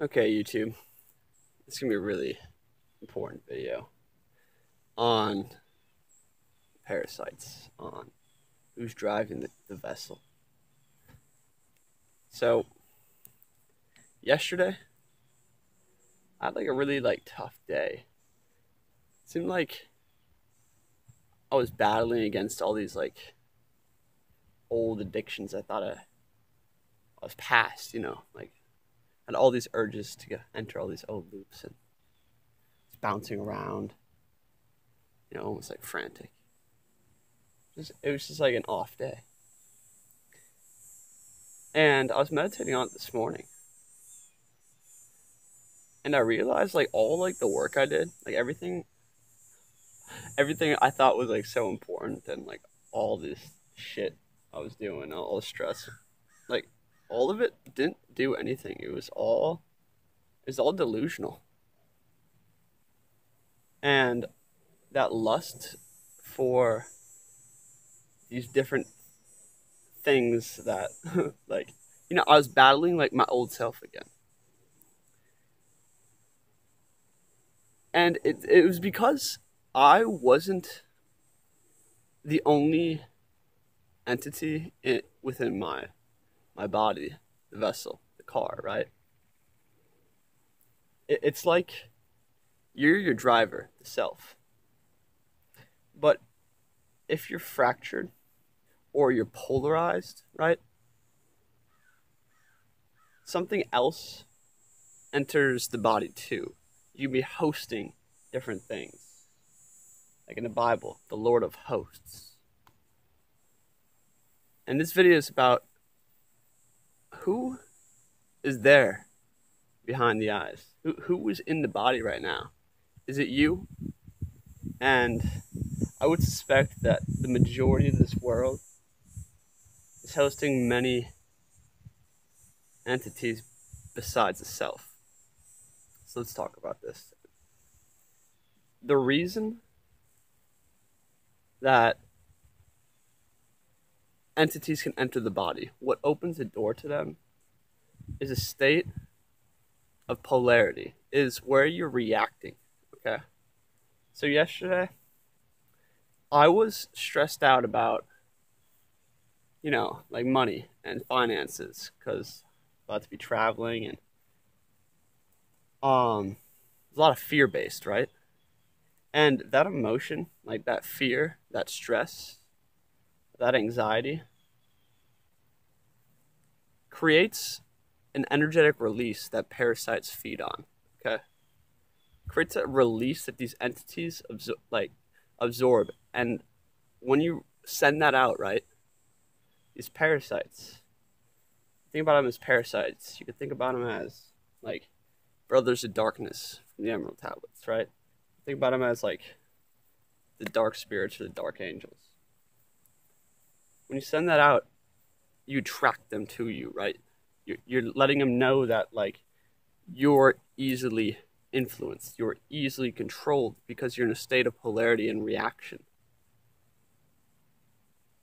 Okay, YouTube. It's gonna be a really important video on parasites, on who's driving the vessel. So, yesterday, I had a really tough day. It seemed like I was battling against all these old addictions I thought I was past, had all these urges to enter all these old loops and it's bouncing around, almost frantic. It was just an off day. And I was meditating on it this morning. And I realized all the work I did, everything I thought was so important, and all this shit I was doing, all the stress, all of it didn't do anything. It was all delusional. And that lust for these different things that I was battling my old self again. And it was because I wasn't the only entity within my body, the vessel, the car, right? It's like you're your driver, the self. But if you're fractured or you're polarized, right? Something else enters the body too. You can be hosting different things. Like in the Bible, the Lord of hosts. And this video is about who is there behind the eyes? Who is in the body right now? Is it you? And I would suspect that the majority of this world is hosting many entities besides the self. So let's talk about this. The reason that entities can enter the body, what opens the door to them, is a state of polarity, is where you're reacting, okay? So yesterday, I was stressed out about, money and finances, because I'm about to be traveling, and there's a lot of fear-based, right? And that emotion, that fear, that stress, that anxiety, creates an energetic release that parasites feed on, okay? Creates a release that these entities absorb. And when you send that out, right, these parasites, think about them as parasites. You could think about them as brothers of darkness from the Emerald Tablets, right? Think about them as the dark spirits or the dark angels. When you send that out, you attract them to you, right? You're letting them know that you're easily influenced, you're easily controlled because you're in a state of polarity and reaction.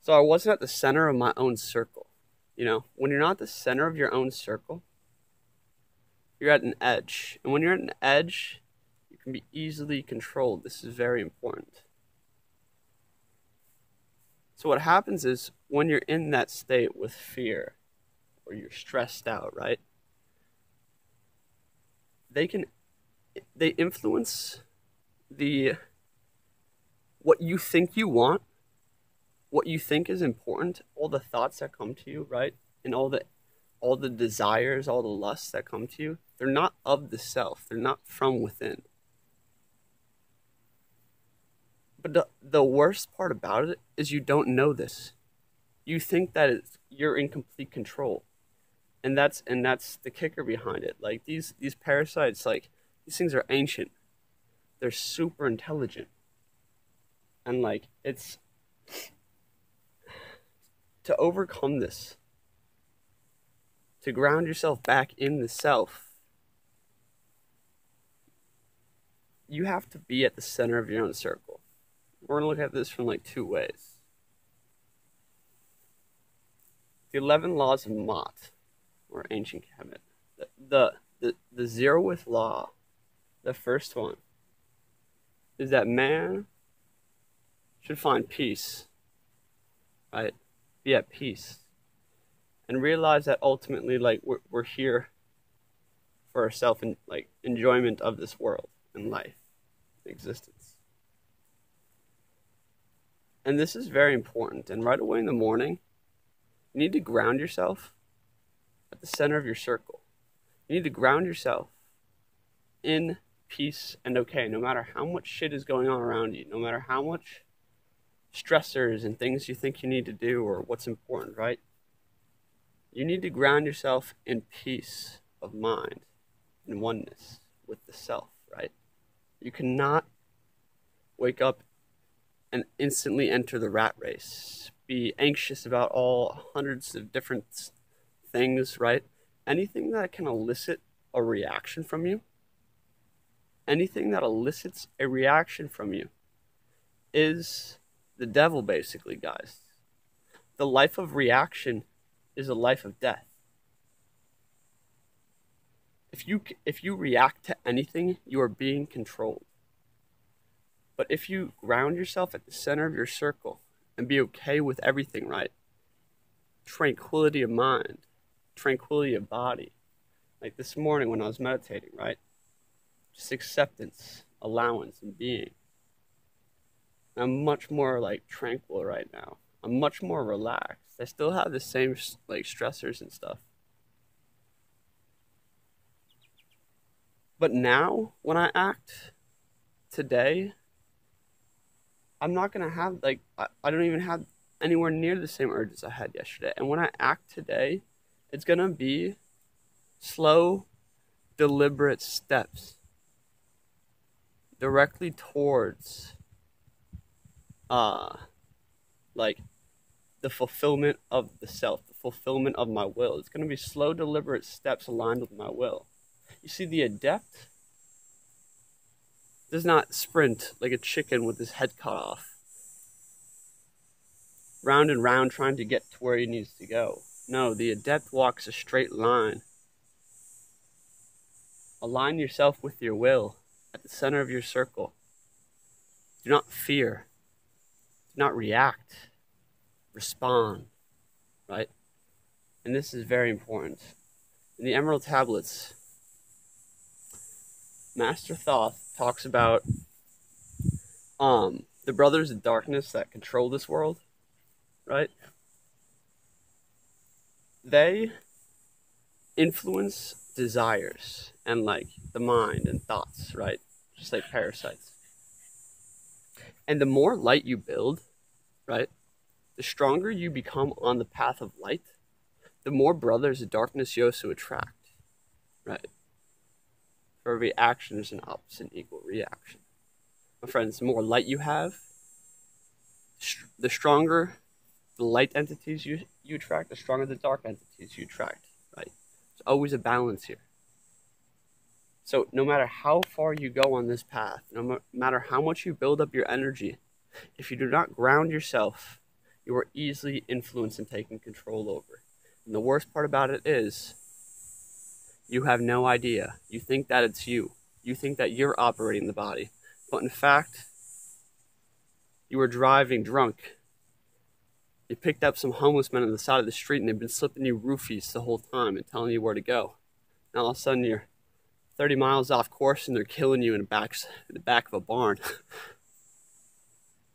So I wasn't at the center of my own circle. When you're not the center of your own circle, you're at an edge. And when you're at an edge, you can be easily controlled. This is very important. So what happens is when you're in that state with fear or you're stressed out, right? They influence what you think you want, what you think is important, all the thoughts that come to you, right? And all the desires, all the lusts that come to you, they're not of the self. They're not from within. But the worst part about it is you don't know this. You think that you're in complete control. And that's the kicker behind it. These parasites, these things are ancient. They're super intelligent. And it's to overcome this, to ground yourself back in the self, you have to be at the center of your own circle. We're going to look at this from two ways. The 11 laws of Mott, or ancient Kemet. The the zeroth law, the first one, is that man should find peace, right? Be at peace. And realize that ultimately, like, we're here for ourselves and, like, enjoyment of this world and life, existence. And this is very important. And right away in the morning, you need to ground yourself at the center of your circle. You need to ground yourself in peace and okay, no matter how much shit is going on around you, no matter how much stressors and things you think you need to do or what's important, right? You need to ground yourself in peace of mind and oneness with the self, right? You cannot wake up and instantly enter the rat race, be anxious about all hundreds of different things, right? Anything that can elicit a reaction from you, anything that elicits a reaction from you is the devil, basically, guys. The life of reaction is a life of death. If you react to anything, you are being controlled. But if you ground yourself at the center of your circle and be okay with everything, right? Tranquility of mind, tranquility of body. Like this morning when I was meditating, right? Just acceptance, allowance, and being. I'm much more, like, tranquil right now. I'm much more relaxed. I still have the same, like, stressors and stuff. But now, when I act today, I'm not going to have, like, I don't even have anywhere near the same urges I had yesterday. And when I act today, it's going to be slow, deliberate steps directly towards, like, the fulfillment of the self, the fulfillment of my will. It's going to be slow, deliberate steps aligned with my will. You see, the adept does not sprint like a chicken with his head cut off, round and round trying to get to where he needs to go. No, the adept walks a straight line. Align yourself with your will at the center of your circle. Do not fear. Do not react. Respond, right? And this is very important. In the Emerald Tablets, Master Thoth talks about the brothers of darkness that control this world, right? They influence desires and, like, the mind and thoughts, right? Just like parasites. And the more light you build, right, the stronger you become on the path of light, the more brothers of darkness you also attract, right? For every action is an opposite and equal reaction. My friends, the more light you have, the stronger the light entities you attract, the stronger the dark entities you attract, right? There's always a balance here. So no matter how far you go on this path, no matter how much you build up your energy, if you do not ground yourself, you are easily influenced and taken control over. And the worst part about it is, you have no idea. You think that it's you. You think that you're operating the body. But in fact, you were driving drunk. You picked up some homeless men on the side of the street and they've been slipping you roofies the whole time and telling you where to go. Now all of a sudden you're 30 miles off course and they're killing you in the back of a barn.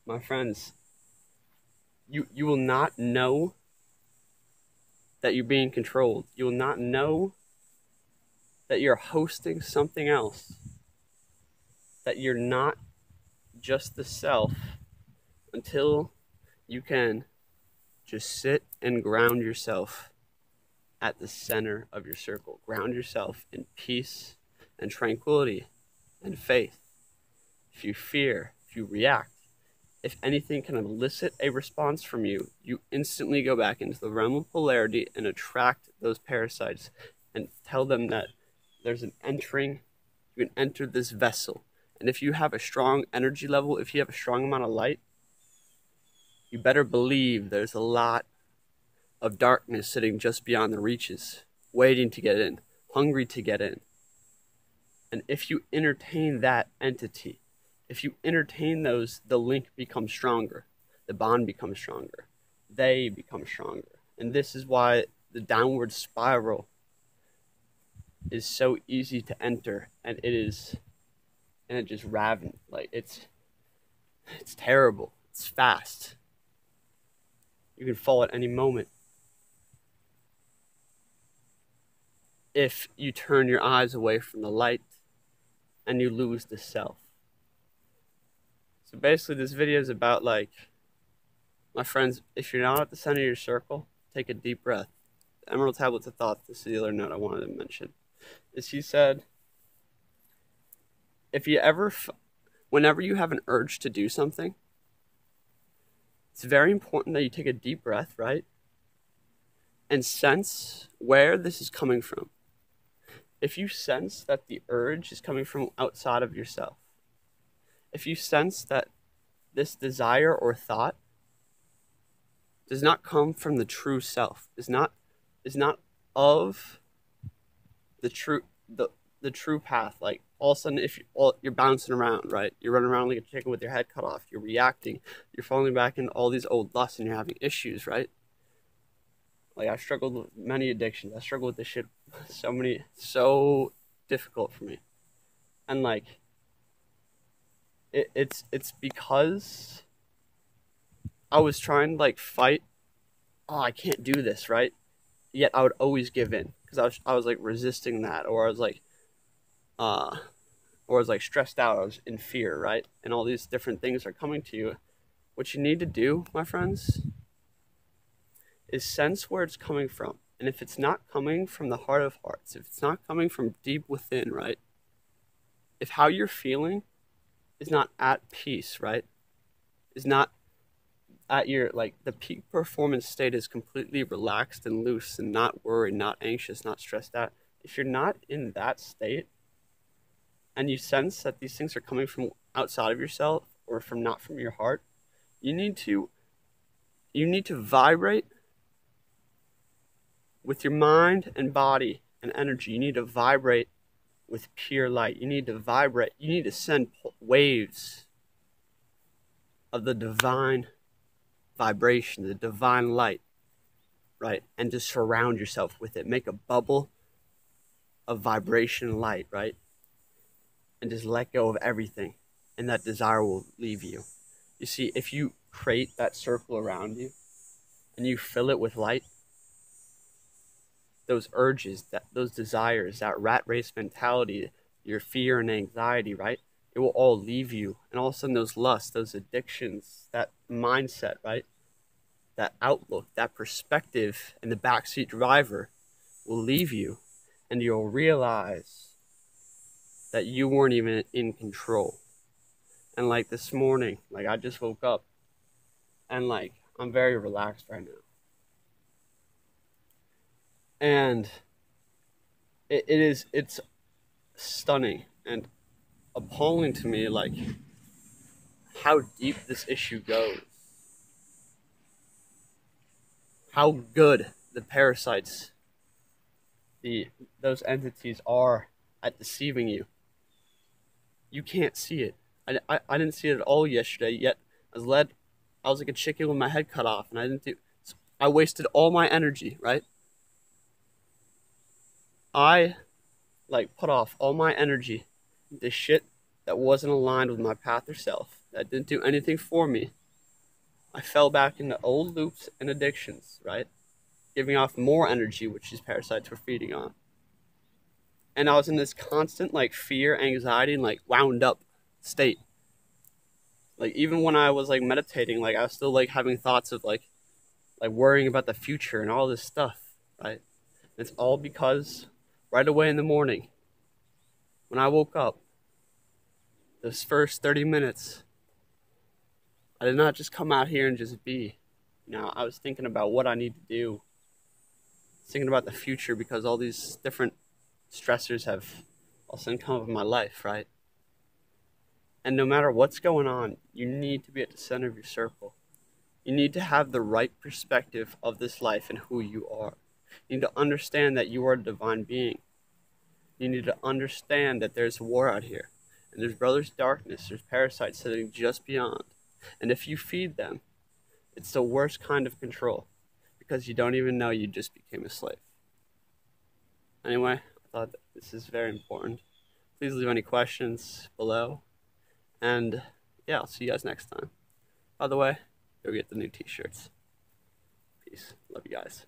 My friends, you will not know that you're being controlled. You will not know that you're hosting something else, that you're not just the self, until you can just sit and ground yourself at the center of your circle. Ground yourself in peace and tranquility and faith. If you fear, if you react, if anything can elicit a response from you, you instantly go back into the realm of polarity and attract those parasites and tell them that there's an entering, you can enter this vessel. And if you have a strong energy level, if you have a strong amount of light, you better believe there's a lot of darkness sitting just beyond the reaches, waiting to get in, hungry to get in. And if you entertain that entity, if you entertain those, the link becomes stronger, the bond becomes stronger, they become stronger. And this is why the downward spiral is so easy to enter, and it just ravens. Like it's terrible. It's fast. You can fall at any moment if you turn your eyes away from the light and you lose the self. So basically this video is about, like, my friends, if you're not at the center of your circle, take a deep breath. The Emerald Tablets of Thought, this is the other note I wanted to mention, is he said, if you ever, whenever you have an urge to do something, it's very important that you take a deep breath, right? And sense where this is coming from. If you sense that the urge is coming from outside of yourself, if you sense that this desire or thought does not come from the true self, is not of the true path, like all of a sudden you're bouncing around, right? You're running around like a chicken with your head cut off, you're reacting, you're falling back into all these old lusts and you're having issues, right? Like, I struggled with many addictions. I struggled with this shit so difficult for me. And like, it's because I was trying to like fight, oh, I can't do this, right? Yet I would always give in because I was like resisting that, or I was like stressed out, I was in fear, right? And all these different things are coming to you. What you need to do, my friends, is sense where it's coming from. And if it's not coming from the heart of hearts, if it's not coming from deep within, right? If how you're feeling is not at peace, right? Is not at your, like, the peak performance state is completely relaxed and loose and not worried, not anxious, not stressed out. If you're not in that state and you sense that these things are coming from outside of yourself or not from your heart, you need to vibrate with your mind and body and energy. You need to vibrate with pure light. You need to vibrate. You need to send waves of the divine vibration, the divine light, right? And just surround yourself with it. Make a bubble of vibration and light, right? And just let go of everything, and that desire will leave you. You see, if you create that circle around you and you fill it with light, those urges, those desires, that rat race mentality, your fear and anxiety, right? It will all leave you. And all of a sudden those lusts, those addictions, that mindset, right? That outlook, that perspective, and the backseat driver will leave you. And you'll realize that you weren't even in control. And like this morning, like I just woke up and like I'm very relaxed right now. And it's stunning and appalling to me, like, how deep this issue goes. How good the parasites, those entities are at deceiving you. You can't see it. I didn't see it at all yesterday, yet I was like a chicken with my head cut off, and I wasted all my energy, right? I like put off all my energy into shit that wasn't aligned with my path or self, that didn't do anything for me. I fell back into old loops and addictions, right? Giving off more energy, which these parasites were feeding on. And I was in this constant like fear, anxiety, and like wound up state. Like even when I was like meditating, like I was still like having thoughts of like worrying about the future and all this stuff, right? And it's all because right away in the morning, when I woke up, those first 30 minutes, I did not just come out here and just be. I was thinking about what I need to do. Thinking about the future, because all these different stressors have also come up in my life, right? And no matter what's going on, you need to be at the center of your circle. You need to have the right perspective of this life and who you are. You need to understand that you are a divine being. You need to understand that there's war out here. And there's brother's darkness, there's parasites sitting just beyond. And if you feed them, it's the worst kind of control, because you don't even know you just became a slave. Anyway, I thought this is very important. Please leave any questions below. And yeah, I'll see you guys next time. By the way, go get the new t-shirts. Peace. Love you guys.